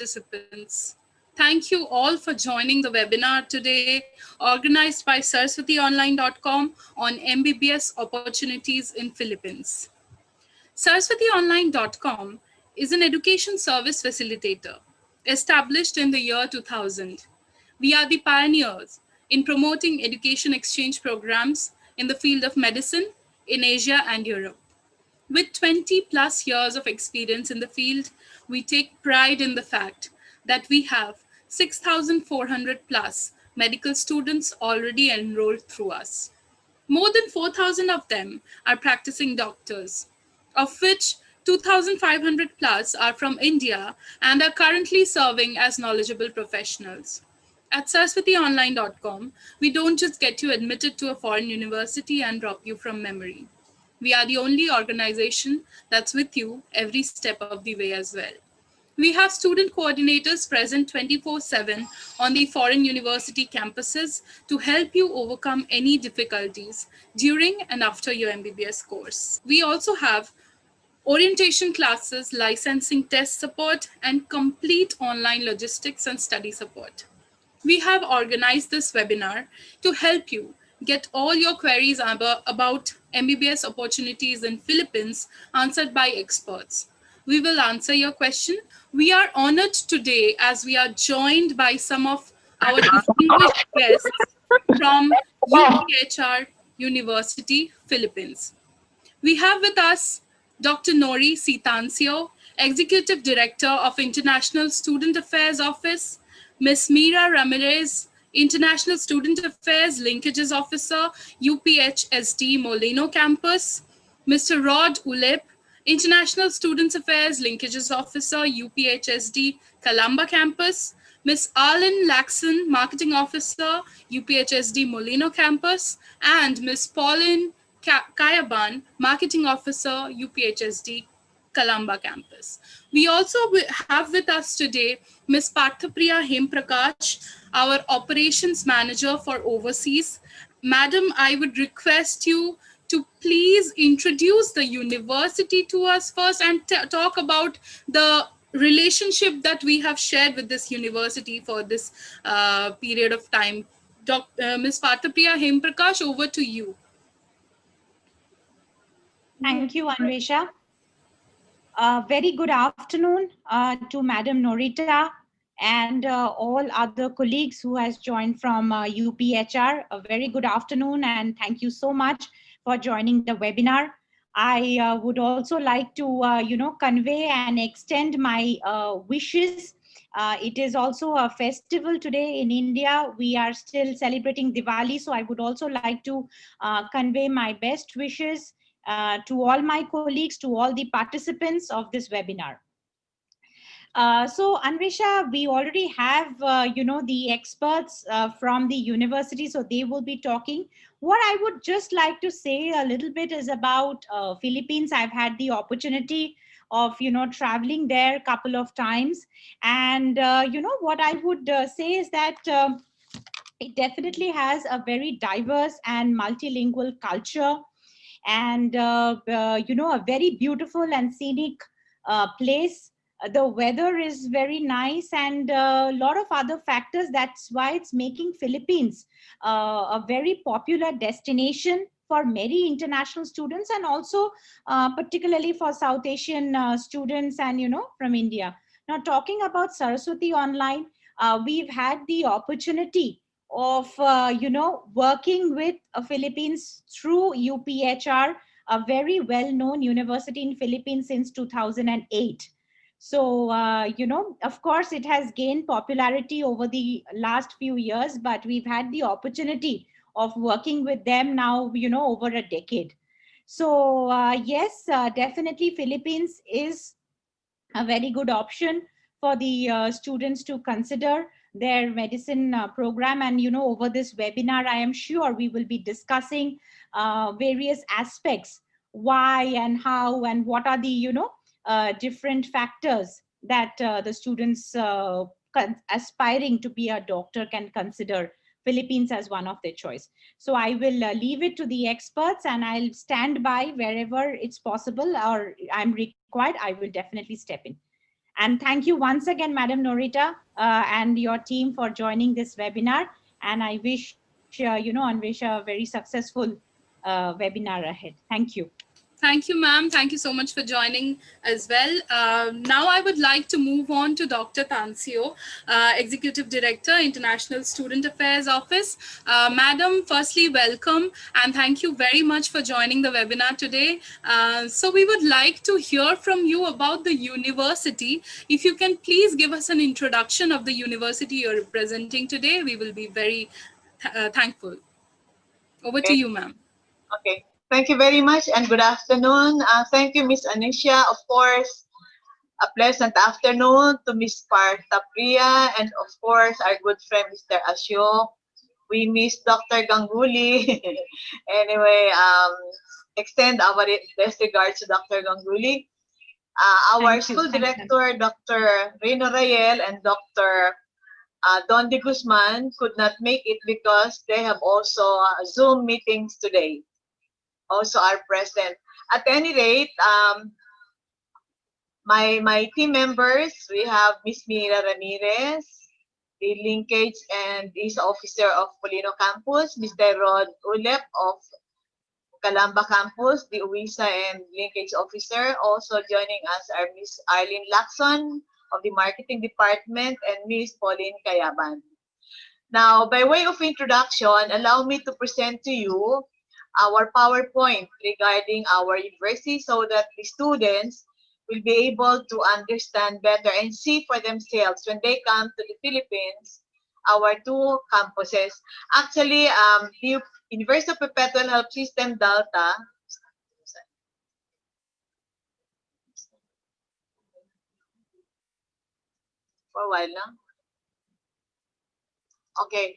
participants. Thank you all for joining the webinar today, organized by sarswithyonline.com on MBBS opportunities in Philippines. Sarswithyonline.com is an education service facilitator established in the year 2000. We are the pioneers in promoting education exchange programs in the field of medicine in Asia and Europe. With 20 plus years of experience in the field, we take pride in the fact that we have 6,400 plus medical students already enrolled through us. More than 4,000 of them are practicing doctors, of which 2,500 plus are from India and are currently serving as knowledgeable professionals. At sarswithyonline.com, we don't just get you admitted to a foreign university and drop you from memory. We are the only organization that's with you every step of the way as well. We have student coordinators present 24/7 on the foreign university campuses to help you overcome any difficulties during and after your MBBS course. We also have orientation classes, licensing test support, and complete online logistics and study support. We have organized this webinar to help you get all your queries about MBBS opportunities in Philippines answered by experts. We will answer your question. We are honored today as we are joined by some of our distinguished guests from UPHR University, Philippines. We have with us Dr. Tanzio, Executive Director of International Student Affairs Office, Ms. Mira Ramirez, International Student Affairs Linkages Officer, UPHSD Molino Campus, Mr. Rod Ulip, International Students Affairs Linkages Officer, UPHSD Calamba Campus, Ms. Arlen Laxon, Marketing Officer, UPHSD Molino Campus, and Ms. Pauline Kayaban, Marketing Officer, UPHSD Calamba Campus. We also have with us today Ms. Parthapriya Hemprakash, our Operations Manager for Overseas. Madam, I would request you to please introduce the university to us first and talk about the relationship that we have shared with this university for this period of time. Ms. Parthapriya Hemprakash, over to you. Thank you, Anvesha. Very good afternoon to Madam Norita and all other colleagues who has joined from UPHR. A very good afternoon and thank you so much for joining the webinar. I would also like to, convey and extend my wishes. It is also a festival today in India. We are still celebrating Diwali, so I would also like to convey my best wishes to all my colleagues, to all the participants of this webinar. So Anvesha, we already have, the experts from the university, so they will be talking. What I would just like to say a little bit is about Philippines. I've had the opportunity of, traveling there a couple of times. And, what I would say is that it definitely has a very diverse and multilingual culture and a very beautiful and scenic place. The weather is very nice and a lot of other factors. That's why it's making Philippines a very popular destination for many international students and also particularly for South Asian students and from India. Now talking about Sarswithy Online, we've had the opportunity of working with Philippines through UPHR, a very well-known university in Philippines since 2008. So of course it has gained popularity over the last few years, but we've had the opportunity of working with them now over a decade. So yes, definitely Philippines is a very good option for the students to consider their medicine program. And over this webinar, I am sure we will be discussing various aspects, why and how and what are the different factors that the students aspiring to be a doctor can consider Philippines as one of their choice. So I will leave it to the experts and I'll stand by wherever it's possible or I'm required. I will definitely step in. And thank you once again, Madam Norita, and your team for joining this webinar. And I wish, Anvesha, a very successful webinar ahead. Thank you. Thank you, ma'am. Thank you so much for joining as well. Now, I would like to move on to Dr. Tanzio, Executive Director, International Student Affairs Office. Madam, firstly, welcome and thank you very much for joining the webinar today. So, we would like to hear from you about the university. If you can please give us an introduction of the university you're representing today, we will be very thankful. Over to Okay. you, ma'am. Okay. Thank you very much and good afternoon. Thank you, Miss Anisha. Of course, a pleasant afternoon to Miss Partha Priya and of course our good friend Mr. Ashok. We miss Dr. Ganguly. Anyway, extend our best regards to Dr. Ganguly. Our Thank you. school Thank you. director, Dr. Reno Rayel and Dr. Don de Guzman could not make it because they have also Zoom meetings today. Also are present. At any rate, my team members, we have Miss Mira Ramirez, the linkage and is officer of Molino campus, Mr. Rod Ulep of Calamba campus, the UWISA and linkage officer. Also joining us are Miss Arlene Lacson of the marketing department and Miss Pauline Kayaban. Now, by way of introduction, allow me to present to you our PowerPoint regarding our university so that the students will be able to understand better and see for themselves when they come to the Philippines, our two campuses. Actually, the University of Perpetual Health System Delta for a while now. Okay.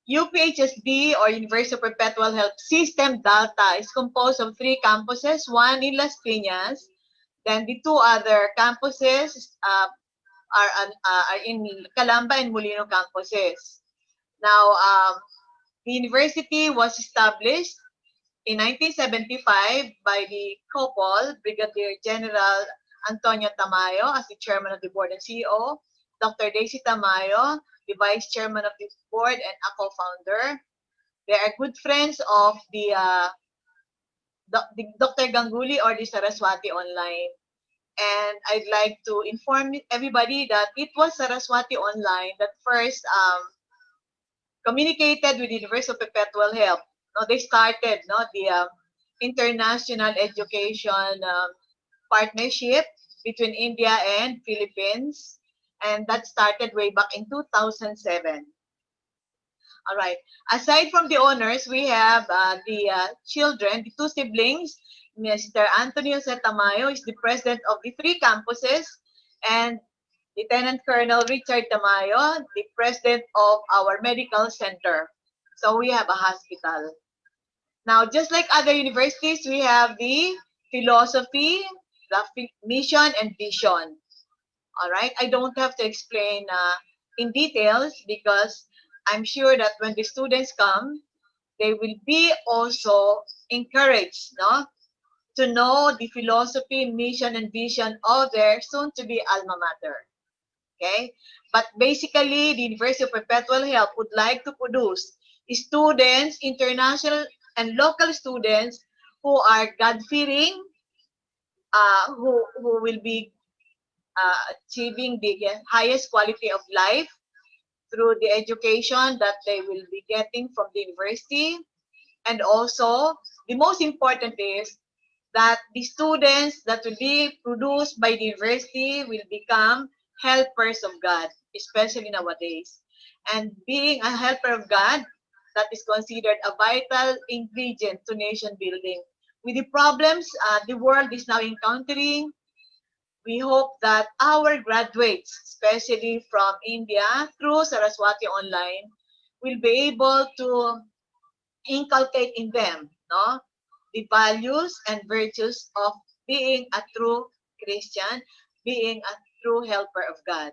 UPHSD or University of Perpetual Health System Delta is composed of 3 campuses, one in Las Piñas, then the 2 other campuses are in Calamba and Molino campuses. Now, the university was established in 1975 by the couple, Brigadier General Antonio Tamayo as the chairman of the board and CEO, Dr. Daisy Tamayo, the vice chairman of the board and a co-founder. They are good friends of the Dr. Ganguly or the Sarswithy Online. And I'd like to inform everybody that it was Sarswithy Online that first communicated with the University of Perpetual Health. No, they started the international education partnership between India and Philippines, and that started way back in 2007. All right. Aside from the owners, we have the children, the 2 siblings. Mr. Antonio Tamayo is the president of the 3 campuses, and Lieutenant Colonel Richard Tamayo, the president of our medical center. So we have a hospital. Now, just like other universities, we have the philosophy, the mission, and vision. All right. I don't have to explain in details because I'm sure that when the students come, they will be also encouraged, to know the philosophy, mission, and vision of their soon-to-be alma mater. Okay? But basically, the University of Perpetual Health would like to produce students, international and local students who are God-fearing, who will be achieving the highest quality of life through the education that they will be getting from the university. And also, the most important is that the students that will be produced by the university will become helpers of God, especially nowadays. And being a helper of God, that is considered a vital ingredient to nation building. With the problems the world is now encountering, we hope that our graduates, especially from India, through Sarswithy Online, will be able to inculcate in them the values and virtues of being a true Christian, being a true helper of God.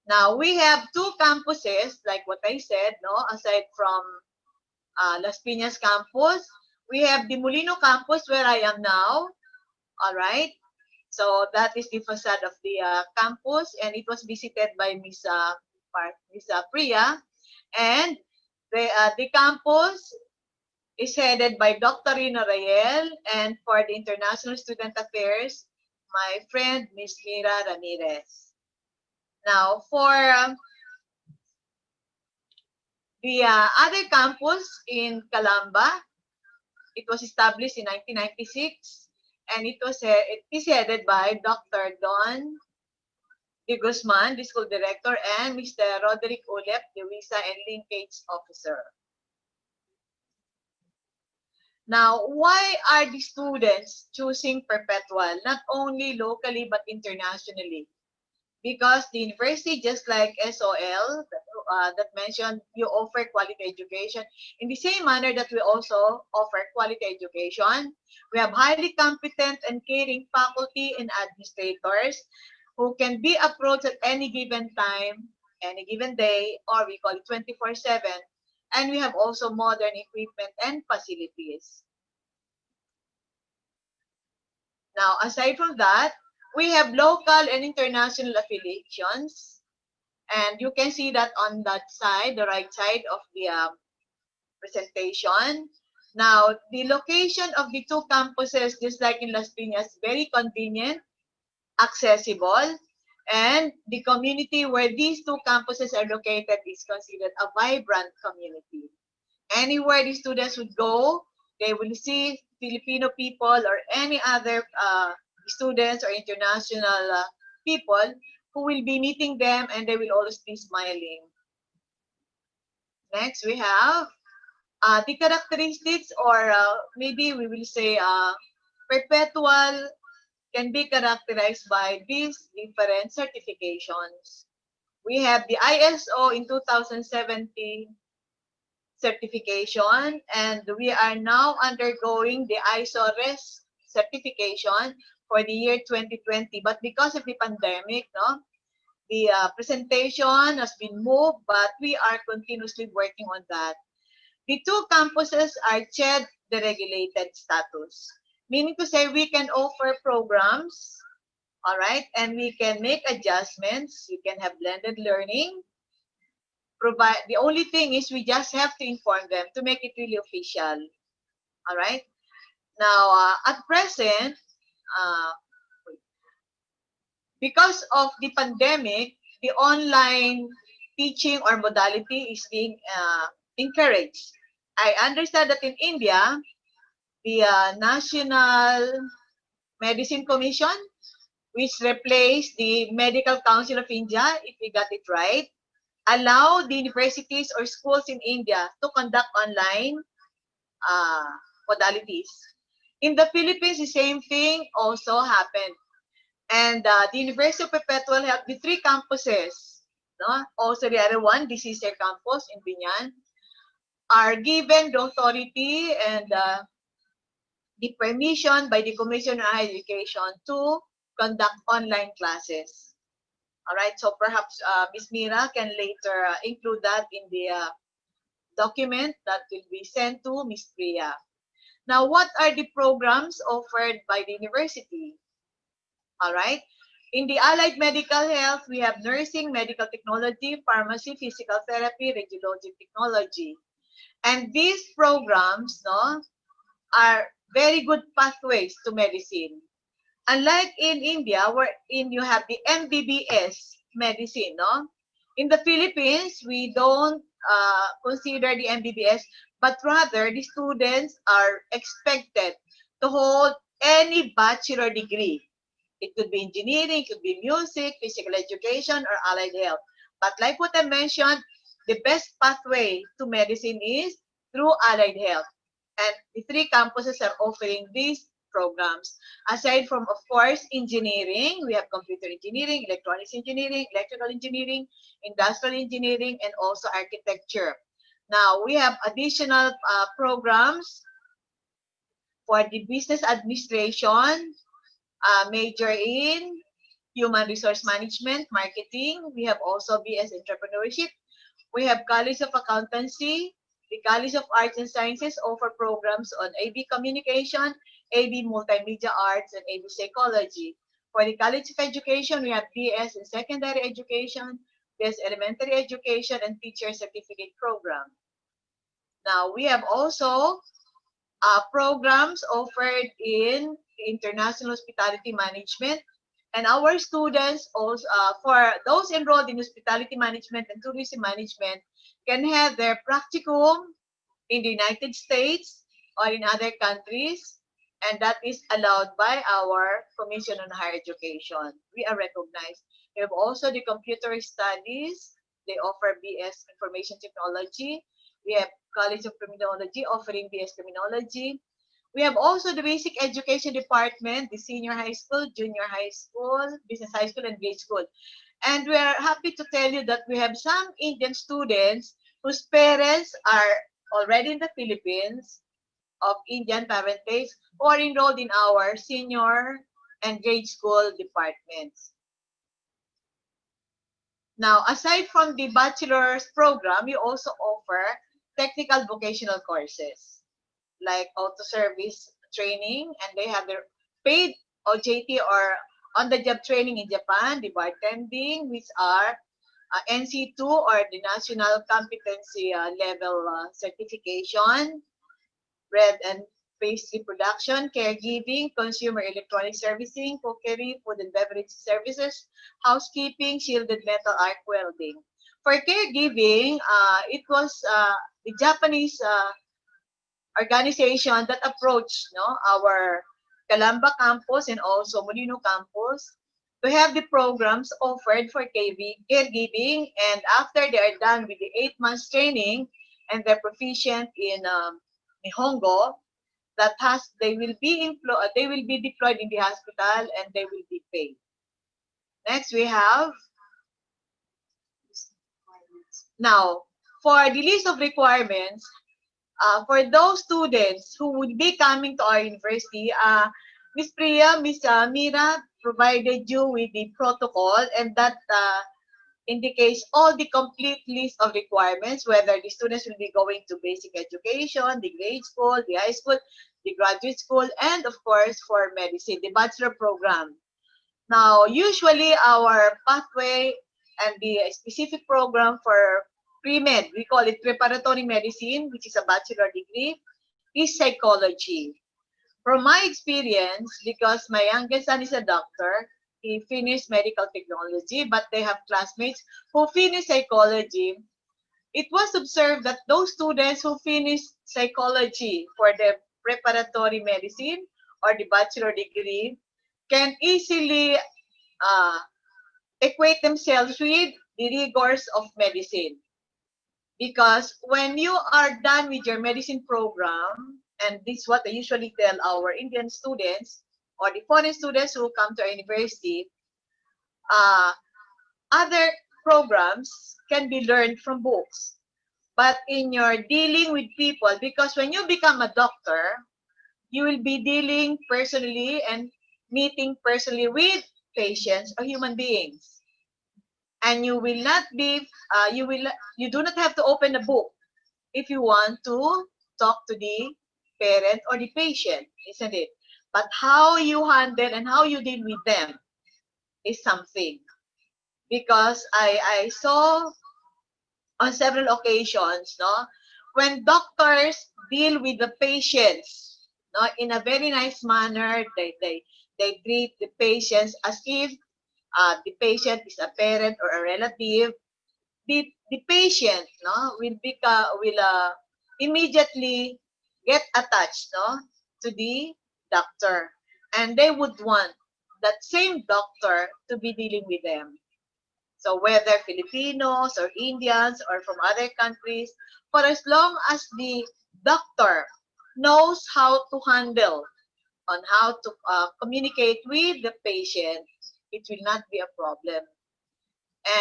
Now, we have 2 campuses, like what I said, aside from Las Piñas campus. We have the Molino campus where I am now, all right? So that is the facade of the campus, and it was visited by Miss Priya. And the campus is headed by Dr. Rino Rayel, and for the International Student Affairs, my friend Miss Mira Ramirez. Now, for the other campus in Calamba, it was established in 1996, and it is headed by Dr. Don De Guzman, the school director, and Mr. Roderick Ulep, the Visa and Linkage Officer. Now, why are the students choosing Perpetual, not only locally but internationally? Because the university, just like SOL, that mentioned, you offer quality education. In the same manner that we also offer quality education, we have highly competent and caring faculty and administrators who can be approached at any given time, any given day, or we call it 24/7. And we have also modern equipment and facilities. Now, aside from that, we have local and international affiliations. And you can see that on that side, the right side of the presentation. Now, the location of the two campuses, just like in Las Piñas, very convenient, accessible, and the community where these two campuses are located is considered a vibrant community. Anywhere the students would go, they will see Filipino people or any other students or international people who will be meeting them, and they will always be smiling. Next, we have the characteristics, or maybe we will say Perpetual can be characterized by these different certifications. We have the ISO in 2017 certification, and we are now undergoing the ISO-RES certification for the year 2020. But because of the pandemic, no, the presentation has been moved, but we are continuously working on that. The two campuses are CHED deregulated status, meaning to say we can offer programs, all right, and we can make adjustments. We can have blended learning. Provide, the only thing is we just have to inform them to make it really official. All right. Now, at present, uh, because of the pandemic, the online teaching or modality is being encouraged. I understand that in India, the National Medicine Commission, which replaced the Medical Council of India, if we got it right, allow the universities or schools in India to conduct online uh, modalities. In the Philippines, the same thing also happened. And the University of Perpetual have the three campuses. No? Also the other one, this is their campus in Binyan, are given the authority and the permission by the Commission on Higher Education to conduct online classes. All right, so perhaps Ms. Mira can later include that in the document that will be sent to Ms. Priya. Now, what are the programs offered by the university? All right. In the allied medical health, we have nursing, medical technology, pharmacy, physical therapy, radiology technology. And these programs, no, are very good pathways to medicine. Unlike in India, wherein you have the MBBS medicine, no? In the Philippines, we don't consider the MBBS, but rather the students are expected to hold any bachelor degree. It could be engineering, it could be music, physical education, or allied health. But like what I mentioned, the best pathway to medicine is through allied health. And the three campuses are offering these programs. Aside from, of course, engineering, we have computer engineering, electronics engineering, electrical engineering, industrial engineering, and also architecture. Now, we have additional programs for the business administration, major in human resource management, marketing. We have also BS entrepreneurship. We have College of Accountancy. The College of Arts and Sciences offer programs on AB Communication, AB Multimedia Arts, and AB Psychology. For the College of Education, we have BS in Secondary Education, BS Elementary Education, and Teacher Certificate Program. Now, we have also programs offered in International Hospitality Management. And our students, also, for those enrolled in Hospitality Management and Tourism Management, can have their practicum in the United States or in other countries, and that is allowed by our Commission on Higher Education. We are recognized. We have also the Computer Studies. They offer BS Information Technology. We have College of Criminology offering BS Criminology. We have also the Basic Education Department, the Senior High School, Junior High School, Business High School, and Grade School. And we are happy to tell you that we have some Indian students whose parents are already in the Philippines, of Indian parentage, who are enrolled in our senior and grade school departments. Now, aside from the bachelor's program, we also offer technical vocational courses like auto service training, and they have their paid OJT or on-the-job training in Japan, the bartending, which are NC2 or the National Competency Level Certification, bread and pastry production, caregiving, consumer electronic servicing, cookery, food and beverage services, housekeeping, shielded metal arc welding. For caregiving, it was the Japanese organization that approached our Calamba campus and also Molino campus to have the programs offered for caregiving, and after they are done with the 8 months training and they're proficient in Nihongo, they will be deployed in the hospital and they will be paid. Next we have now for the list of requirements. For those students who would be coming to our university, Miss Priya, Miss Mira provided you with the protocol, and that indicates all the complete list of requirements, whether the students will be going to basic education, the grade school, the high school, the graduate school, and of course for medicine, the bachelor program. Now, usually our pathway and the specific program for pre-med, we call it preparatory medicine, which is a bachelor degree, is psychology. From my experience, because my youngest son is a doctor, he finished medical technology, but they have classmates who finished psychology. It was observed that those students who finished psychology for the preparatory medicine or the bachelor degree can easily equate themselves with the rigors of medicine. Because when you are done with your medicine program, and this is what I usually tell our Indian students or the foreign students who come to our university, other programs can be learned from books. But in your dealing with people, because when you become a doctor, you will be dealing personally and meeting personally with patients or human beings. And you will not be, you do not have to open a book if you want to talk to the parent or the patient, isn't it? But how you handle and how you deal with them is something. Because I saw on several occasions, when doctors deal with the patients, in a very nice manner, they treat the patients as if the patient is a parent or a relative. The patient will immediately get attached to the doctor, and they would want that same doctor to be dealing with them. So whether Filipinos or Indians or from other countries, for as long as the doctor knows how to handle on how to communicate with the patient, it will not be a problem.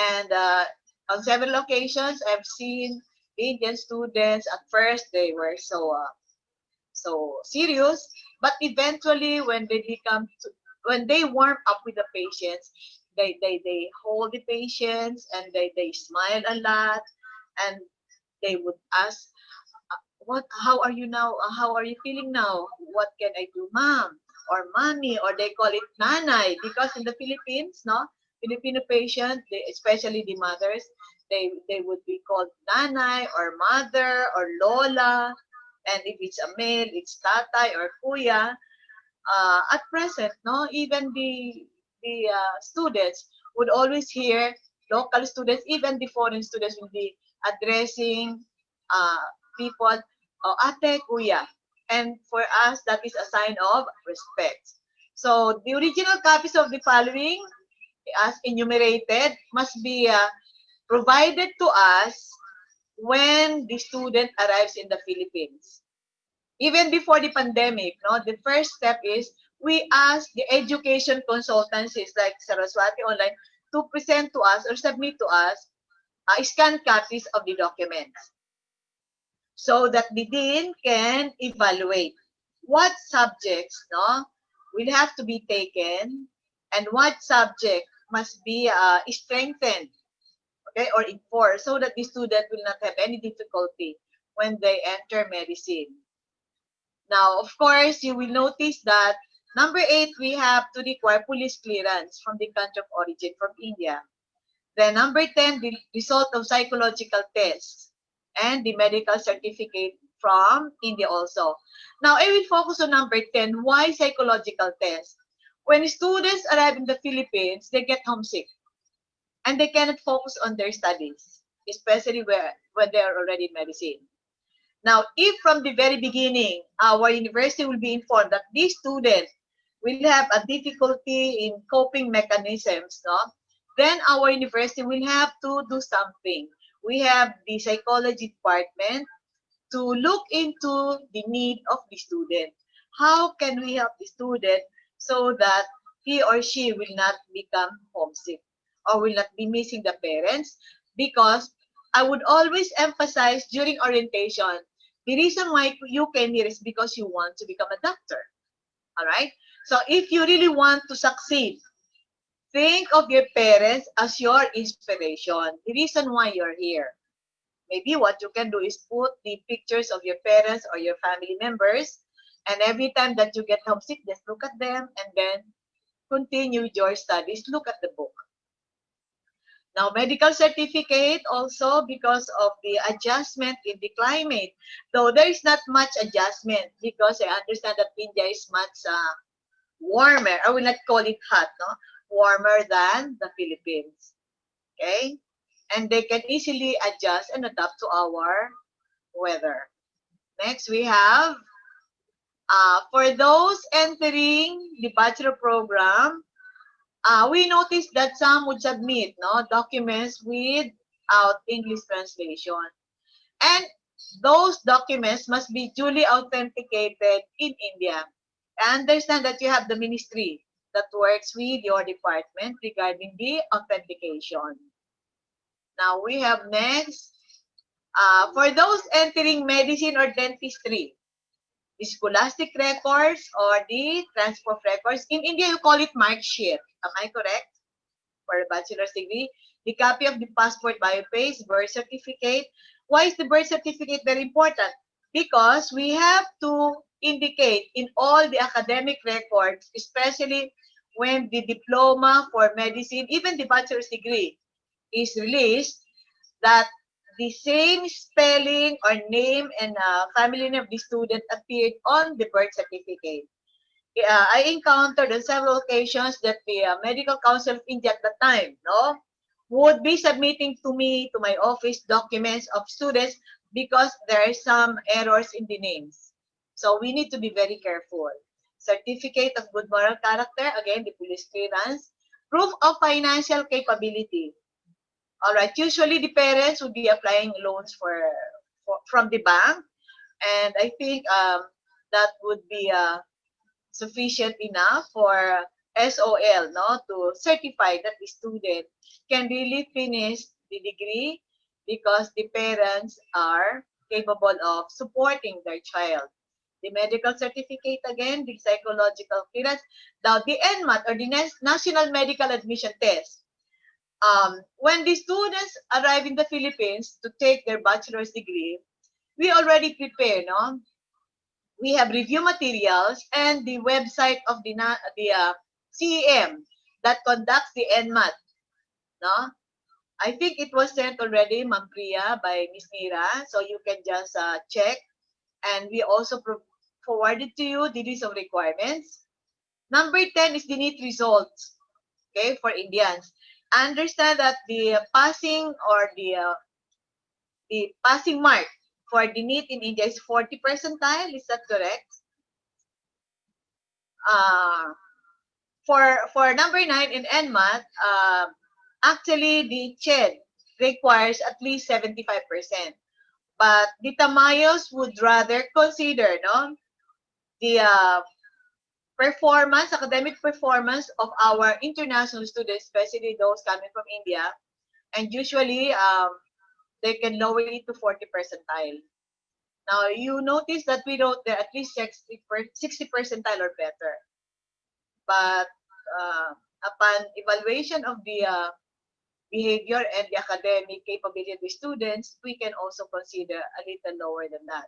And on several occasions, I've seen Indian students. At first, they were so serious, but eventually, when they warm up with the patients, they hold the patients and they smile a lot, and they would ask, how are you now? How are you feeling now? What can I do, ma'am? or mommy, or they call it nanay, because in the Philippines, no, Filipino patients, they, especially the mothers, they would be called nanay or mother or lola, and if it's a male, it's tatay or kuya. At present, no, even the students would always hear local students, even the foreign students will be addressing uh, people, oh, ate, kuya. And for us, that is a sign of respect. So the original copies of the following, as enumerated, must be provided to us when the student arrives in the Philippines. Even before the pandemic, no, the first step is we ask the education consultancies like Sarswithy Online to present to us or submit to us scanned copies of the documents so that the dean can evaluate what subjects, no, will have to be taken and what subject must be strengthened, okay, or enforced so that the student will not have any difficulty when they enter medicine. Now, of course, you will notice that number 8, we have to require police clearance from the country of origin, from India. Then number 10, the result of psychological tests and the medical certificate from India also. Now, I will focus on number 10. Why psychological tests? When students arrive in the Philippines, they get homesick and they cannot focus on their studies, especially when they are already in medicine. Now, if from the very beginning, our university will be informed that these students will have a difficulty in coping mechanisms, no, then our university will have to do something. We have the psychology department to look into the need of the student. How can we help the student so that he or she will not become homesick or will not be missing the parents? Because I would always emphasize during orientation, the reason why you came here is because you want to become a doctor. All right? So if you really want to succeed, think of your parents as your inspiration, the reason why you're here. Maybe what you can do is put the pictures of your parents or your family members, and every time that you get homesick, just look at them and then continue your studies. Look at the book. Now, medical certificate also because of the adjustment in the climate. Though there is not much adjustment because I understand that India is much warmer. I will not call it hot, no? Warmer than the Philippines. Okay? And they can easily adjust and adapt to our weather. Next, we have for those entering the bachelor program, we noticed that some would submit, no, documents without English translation. And those documents must be duly authenticated in India. I understand that you have the ministry that works with your department regarding the authentication. Now we have next, for those entering medicine or dentistry, the scholastic records or the transfer of records. In India, you call it mark sheet. Am I correct? For a bachelor's degree. The copy of the passport biopace, birth certificate. Why is the birth certificate very important? Because we have to indicate in all the academic records, especially when the diploma for medicine, even the bachelor's degree is released, that the same spelling or name and family name of the student appeared on the birth certificate. I encountered on several occasions that the Medical Council of India at the time, no, would be submitting to me, to my office, documents of students because there are some errors in the names. So we need to be very careful. Certificate of good moral character, again, the police clearance. Proof of financial capability. All right, usually the parents would be applying loans from the bank, and I think that would be sufficient enough for SOL, no, to certify that the student can really finish the degree because the parents are capable of supporting their child. The medical certificate again, the psychological clearance. Now the NMAT or the National Medical Admission Test. When the students arrive in the Philippines to take their bachelor's degree, we already prepare, no? we have review materials and the website of the CEM that conducts the NMAT. No? I think it was sent already, Ma'am Priya, by Ms. Mira, so you can just check. And we also forwarded to you the list of requirements. Number 10 is the NEET results, okay, for Indians. Understand that the passing or the passing mark for the NEET in India is 40 percentile. Is that correct? Uh, for number 9 in NMAT, actually the CHED requires at least 75%. But the Tamayos would rather consider, no, the performance, academic performance of our international students, especially those coming from India, and usually they can lower it to 40 percentile. Now, you notice that we wrote there at least 60 percentile or better. But upon evaluation of the behavior and the academic capability of the students, we can also consider a little lower than that.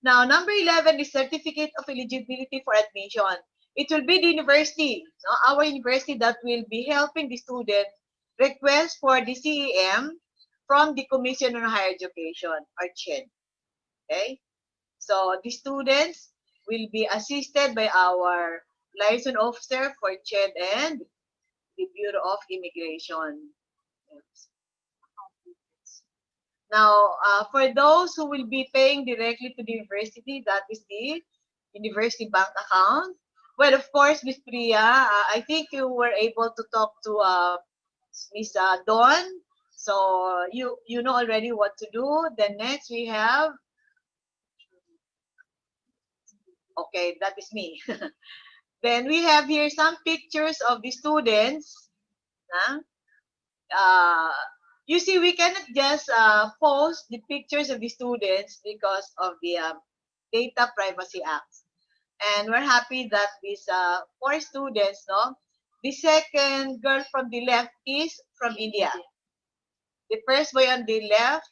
Now, number 11 is certificate of eligibility for admission. It will be the university, no? Our university, that will be helping the student request for the CEM from the Commission on Higher Education, or CHED. Okay? So the students will be assisted by our liaison officer for CHED and the Bureau of Immigration. Yes. Now, for those who will be paying directly to the university, that is the university bank account. Well, of course, Ms. Priya, I think you were able to talk to Ms. Dawn. So you know already what to do. Then next we have, okay, that is me. Then we have here some pictures of the students. Huh? Uh, you see, we cannot just post the pictures of the students because of the Data Privacy Act. And we're happy that these 4 students, no, the second girl from the left is from India. The first boy on the left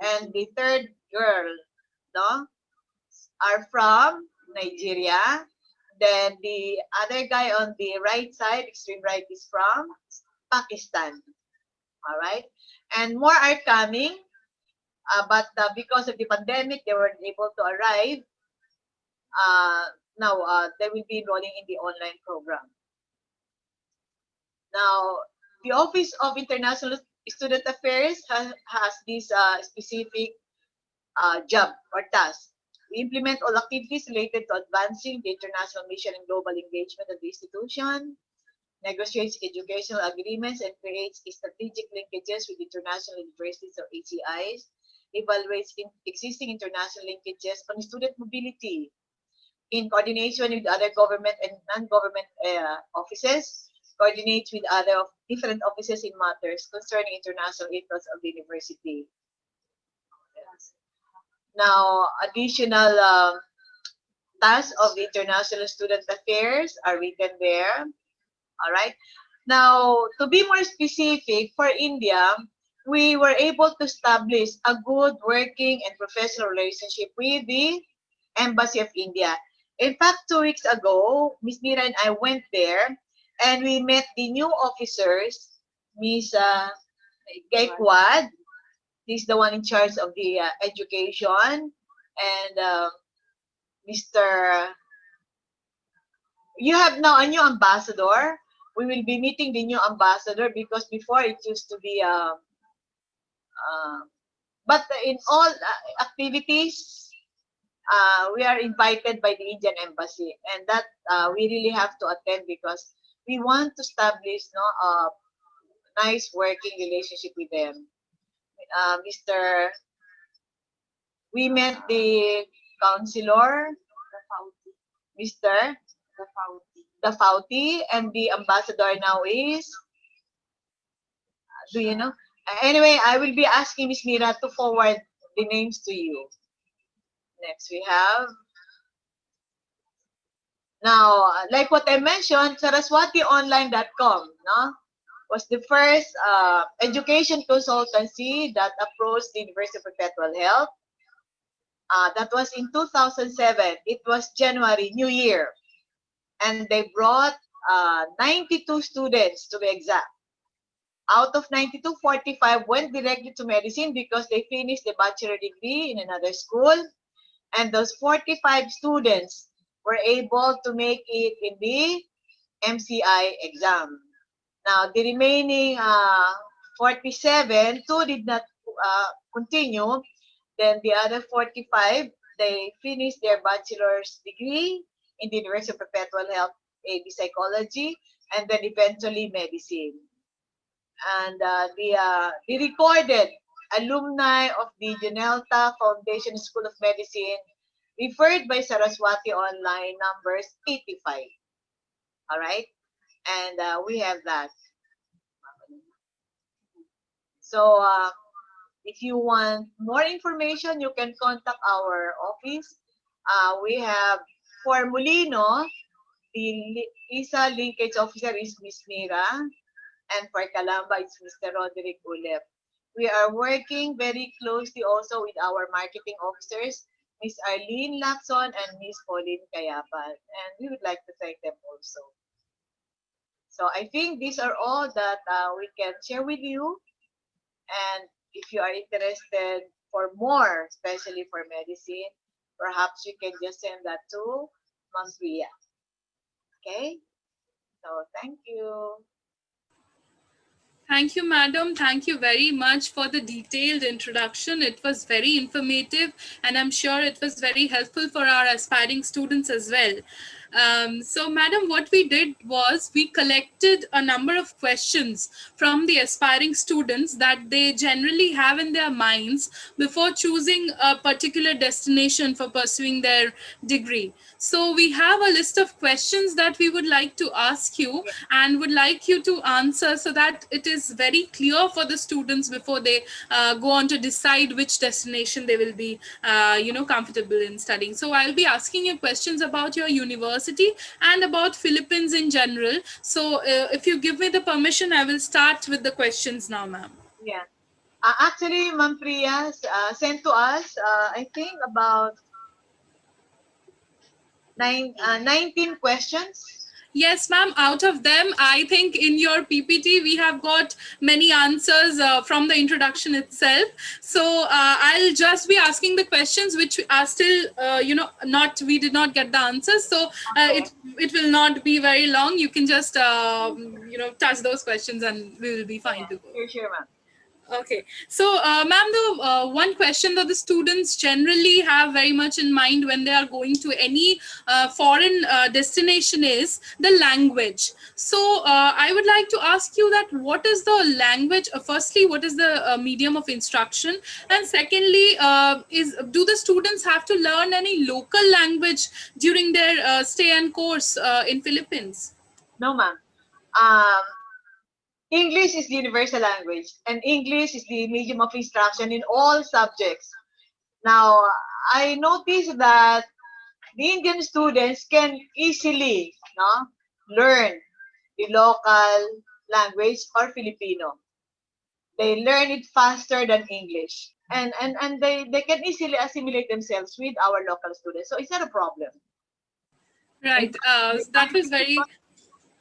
and the third girl, no, are from Nigeria. Then the other guy on the right side, extreme right, is from Pakistan. All right, and more are coming, but because of the pandemic, they weren't able to arrive. Now they will be enrolling in the online program. Now, the Office of International Student Affairs has this specific job or task. We implement all activities related to advancing the international mission and global engagement of the institution, negotiates educational agreements and creates strategic linkages with international universities or ACIs, evaluates existing international linkages on student mobility in coordination with other government and non-government offices, coordinates with other different offices in matters concerning international interests of the university. Yes. Now, additional tasks of the International Student Affairs are written there. All right. Now, to be more specific, for India, we were able to establish a good working and professional relationship with the Embassy of India. In fact, 2 weeks ago, Ms. Mira and I went there and we met the new officers, Ms. Gaikwad. He's the one in charge of the education, and Mr. You have now a new ambassador. We will be meeting the new ambassador because before it used to be but in all activities, we are invited by the Indian Embassy, and that we really have to attend because we want to establish a nice working relationship with them. Mr. We met the counselor, Mr. Dafauti, and the ambassador now is, do you know? Anyway, I will be asking Ms. Mira to forward the names to you. Next we have, now, like what I mentioned, SaraswatiOnline.com, no, was the first education consultancy that approached the University of Perpetual Health. That was in 2007. It was January, New Year. And they brought 92 students to be exact. Out of 92, 45 went directly to medicine because they finished the bachelor degree in another school. And those 45 students were able to make it in the MCI exam. Now, the remaining 47, two did not continue. Then the other 45, they finished their bachelor's degree in the University of Perpetual Health, AB Psychology, and then eventually medicine. And the recorded alumni of the JONELTA Foundation School of Medicine referred by Sarswithy online numbers 85. All right, and we have that. So if you want more information, you can contact our office. We have for Molino, the ISA linkage officer is Miss Mira, and for Calamba, it's Mr. Roderick Ulep. We are working very closely also with our marketing officers, Miss Arlene Lacson and Miss Pauline Kayapan, and we would like to thank them also. So I think these are all that we can share with you. And if you are interested for more, especially for medicine, perhaps you can just send that to Ma'am Priya. Okay? So thank you. Thank you, madam. Thank you very much for the detailed introduction. It was very informative, and I'm sure it was very helpful for our aspiring students as well. So, madam, what we did was we collected a number of questions from the aspiring students that they generally have in their minds before choosing a particular destination for pursuing their degree. So, we have a list of questions that we would like to ask you and would like you to answer so that it is very clear for the students before they go on to decide which destination they will be comfortable in studying. So I'll be asking you questions about your university and about Philippines in general. So if you give me the permission, I will start with the questions now, ma'am. Yeah. Actually, Ma'am Priya sent to us, I think about 19 questions. Yes, ma'am. Out of them, I think in your PPT, we have got many answers from the introduction itself. So I'll just be asking the questions which are still, we did not get the answers. So Okay. it will not be very long. You can just, touch those questions and we will be fine Yeah. to go. Sure, ma'am. Okay. So, ma'am, the one question that the students generally have very much in mind when they are going to any foreign destination is the language. So, I would like to ask you that what is the language? Firstly, what is the medium of instruction? And secondly, do the students have to learn any local language during their stay and course in Philippines? No, ma'am. Um, English is the universal language, and English is the medium of instruction in all subjects. Now, I noticed that the Indian students can easily learn the local language or Filipino. They learn it faster than English. And they can easily assimilate themselves with our local students. So it's not a problem. In Right. fact, That was very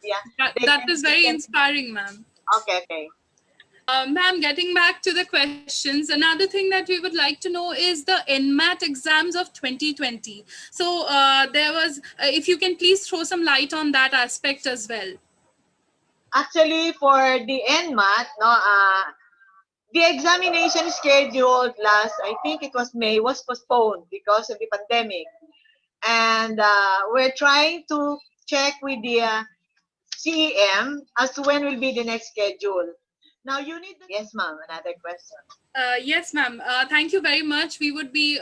yeah, that was they very can, inspiring, ma'am. okay, okay. Ma'am, getting back to the questions, another thing that we would like to know is the NMAT exams of 2020. So there was, if you can please throw some light on that aspect as well. Actually, for the NMAT, the examination scheduled last, I think it was May, was postponed because of the pandemic. And we're trying to check with the CEM as to when will be the next schedule. Now you need, yes, ma'am, another question. Yes, ma'am. Thank you very much. We would be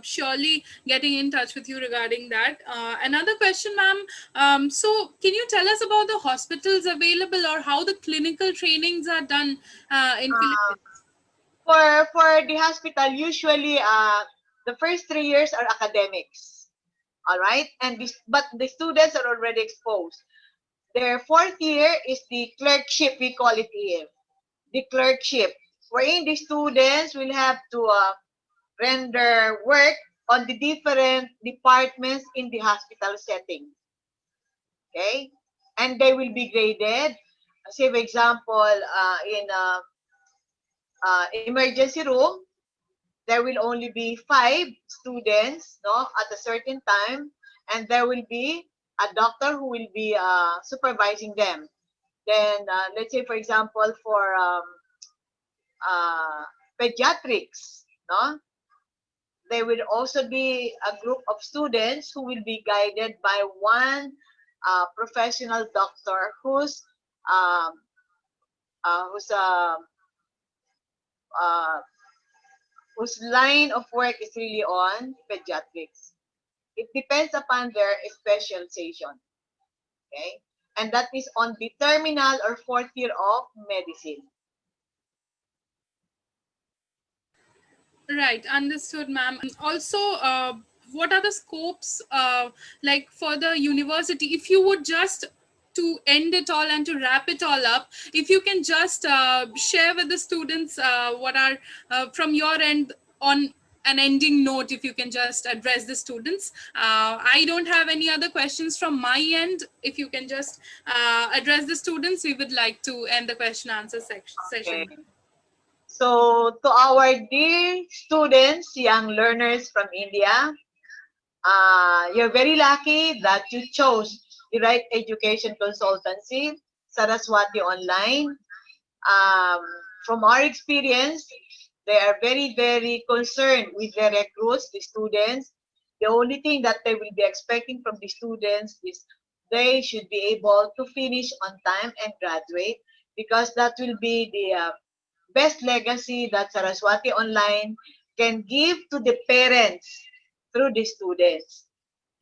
surely getting in touch with you regarding that. Another question, ma'am. So, can you tell us about the hospitals available or how the clinical trainings are done in Uh, Philippines? for the hospital, usually the first 3 years are academics, all right, and this, but the students are already exposed. Their fourth year is the clerkship, we call it here, the clerkship, wherein the students will have to render work on the different departments in the hospital setting. Okay? And they will be graded. Say, for example, in emergency room, there will only be 5 students, no, at a certain time, and there will be a doctor who will be supervising them. Then, let's say, for example, for uh, pediatrics, no, there will also be a group of students who will be guided by one professional doctor um, who's uh, whose line of work is really on pediatrics. It depends upon their specialization. Okay, and that is on the terminal or fourth year of medicine. Right, understood, ma'am. Also, what are the scopes like for the university? If you would just to end it all and to wrap it all up, if you can just share with the students what are from your end on an ending note, if you can just address the students. I don't have any other questions from my end. If you can just address the students, we would like to end the question answer Okay. session. So to our dear students, young learners from India, you're very lucky that you chose the right education consultancy, Saraswati Online. Um, from our experience, they are very, very concerned with their recruits, the students. The only thing that they will be expecting from the students is they should be able to finish on time and graduate, because that will be the best legacy that Saraswati Online can give to the parents through the students.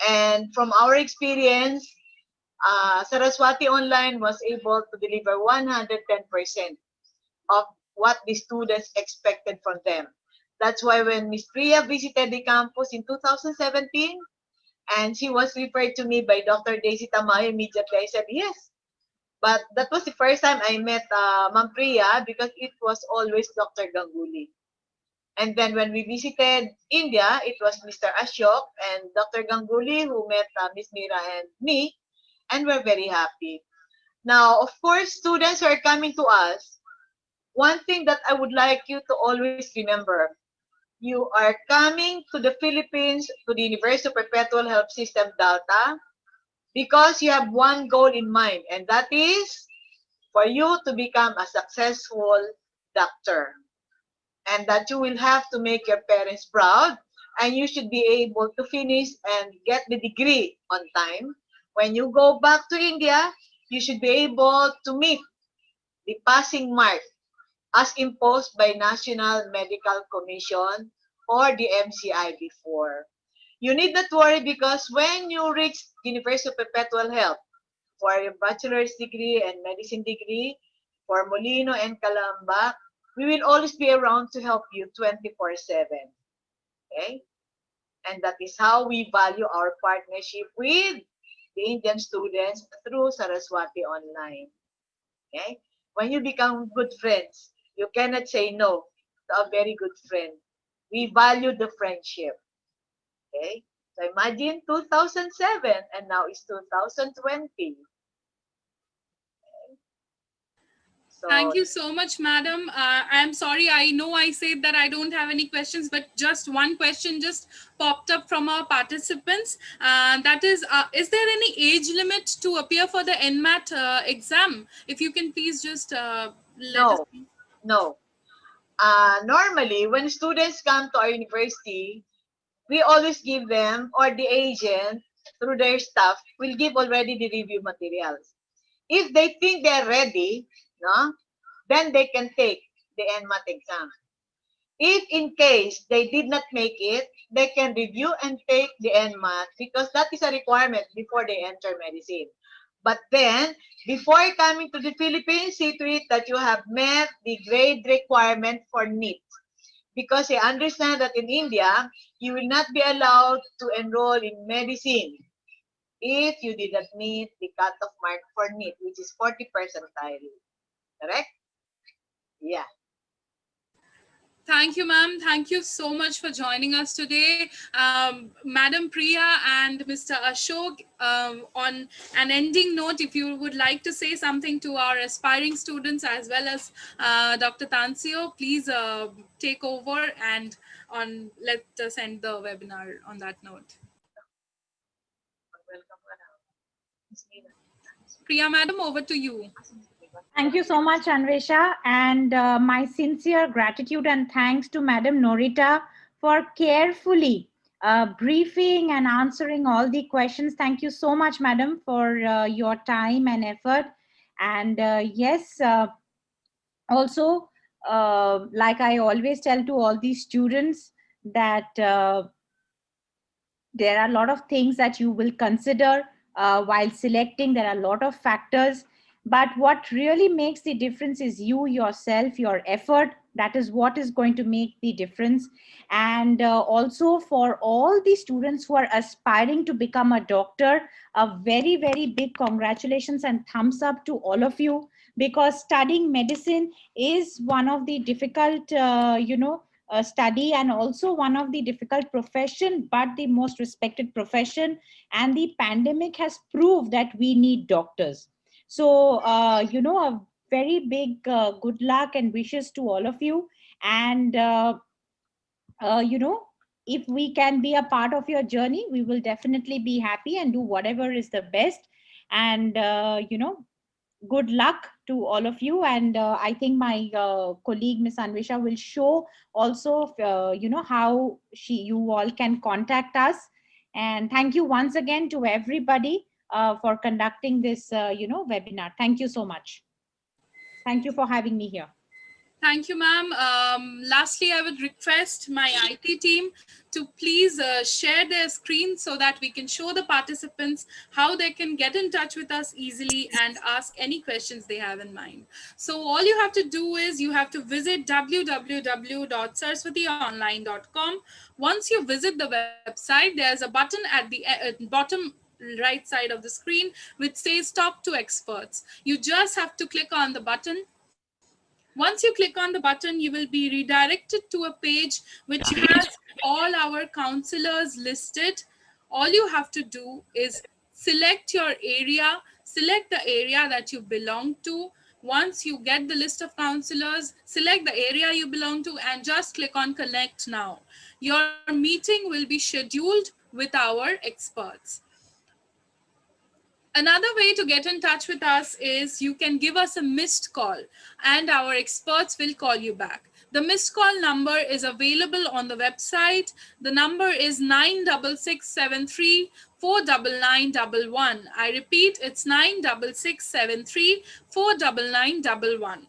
And from our experience, Saraswati Online was able to deliver 110% of what the students expected from them. That's why when Miss Priya visited the campus in 2017, and she was referred to me by Dr. Daisy Tamayo, immediately I said yes. But that was the first time I met Ma'am Priya, because it was always Dr. Ganguly. And then when we visited India, it was Mr. Ashok and Dr. Ganguly who met Miss Mira and me, and we're very happy. Now, of course, students who are coming to us, one thing that I would like you to always remember, you are coming to the Philippines, to the University of Perpetual Health System Delta, because you have one goal in mind, and that is for you to become a successful doctor. And that you will have to make your parents proud, and you should be able to finish and get the degree on time. When you go back to India, you should be able to meet the passing mark as imposed by National Medical Commission or the MCI before. You need not worry, because when you reach University of Perpetual Health for your bachelor's degree and medicine degree for Molino and Calamba, we will always be around to help you 24/7. Okay? And that is how we value our partnership with the Indian students through Saraswati Online. Okay? When you become good friends, you cannot say no to a very good friend. We value the friendship. Okay? So imagine 2007 and now it's 2020. Thank So you so much, madam. I'm sorry. I know I said that I don't have any questions, but just one question just popped up from our participants. That is there any age limit to appear for the NMAT exam? If you can please just let us no, know. no. Normally, when students come to our university, we always give them, or the agent through their staff will give already the review materials. If they think they're ready, no, then they can take the NMAT exam. If in case they did not make it, they can review and take the NMAT, because that is a requirement before they enter medicine. But then, before coming to the Philippines, see to it that you have met the grade requirement for NEET. Because I understand that in India, you will not be allowed to enroll in medicine if you did not meet the cutoff mark for NEET, which is 40 percentile. Correct? Yeah. Thank you, ma'am. Thank you so much for joining us today. Madam Priya and Mr. Ashok, on an ending note, if you would like to say something to our aspiring students as well as Dr. Tanzio, please take over and let us end the webinar on that note. Priya, madam, over to you. Thank you so much, Anvesha, and my sincere gratitude and thanks to Madam Norita for carefully briefing and answering all the questions. Thank you so much, Madam, for your time and effort. And yes, also, like I always tell to all these students, that there are a lot of things that you will consider while selecting. There are a lot of factors, but what really makes the difference is you yourself, your effort. That is what is going to make the difference. And also, for all the students who are aspiring to become a doctor, a very very big congratulations and thumbs up to all of you, because studying medicine is one of the difficult study, and also one of the difficult profession, but the most respected profession. And the pandemic has proved that we need doctors. So a very big good luck and wishes to all of you. And uh, you know if we can be a part of your journey, we will definitely be happy and do whatever is the best. And good luck to all of you. And I think my colleague Miss Anvisha will show also how you all can contact us. And thank you once again to everybody for conducting this webinar. Thank you so much. Thank you for having me here. Thank you, ma'am. Lastly, I would request my IT team to please share their screen so that we can show the participants how they can get in touch with us easily and ask any questions they have in mind. So all you have to do is you have to visit www.sarswithyonline.com. Once you visit the website, there's a button at the bottom right side of the screen which says talk to experts. You just have to click on the button. Once you click on the button, you will be redirected to a page which has all our counselors listed. All you have to do is select your area, select the area that you belong to. Once you get the list of counselors, select the area you belong to and just click on connect now. Your meeting will be scheduled with our experts. Another way to get in touch with us is you can give us a missed call and our experts will call you back. The missed call number is available on the website. The number is 96673 49911. I repeat, it's 96673 49911.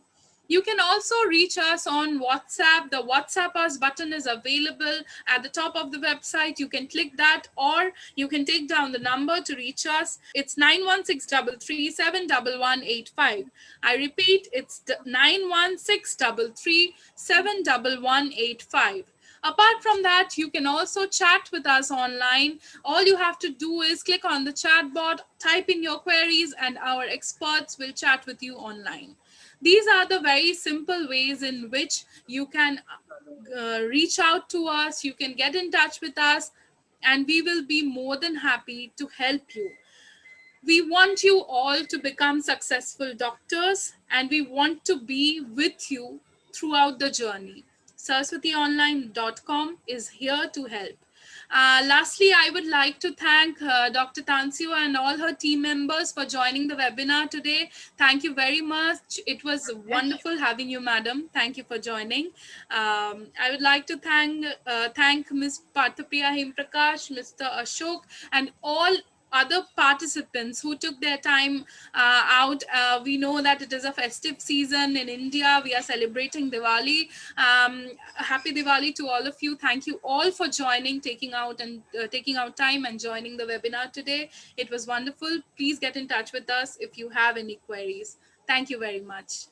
You can also reach us on WhatsApp. The WhatsApp us button is available at the top of the website. You can click that, or you can take down the number to reach us. It's 91633711185. I repeat, it's 91633711185. Apart from that, you can also chat with us online. All you have to do is click on the chat bot, type in your queries, and our experts will chat with you online. These are the very simple ways in which you can reach out to us, you can get in touch with us, and we will be more than happy to help you. We want you all to become successful doctors, and we want to be with you throughout the journey. Sarswithyonline.com is here to help. Lastly, I would like to thank Dr. Tanzio and all her team members for joining the webinar today. Thank you very much. It was wonderful having you, madam. Thank you for joining. I would like to thank Ms. Parthapriya Himprakash, Mr. Ashok, and all other participants who took their time out. We know that it is a festive season in India. We are celebrating Diwali. Happy Diwali to all of you. Thank you all for joining, taking out time and joining the webinar today. It was wonderful. Please get in touch with us if you have any queries. Thank you very much.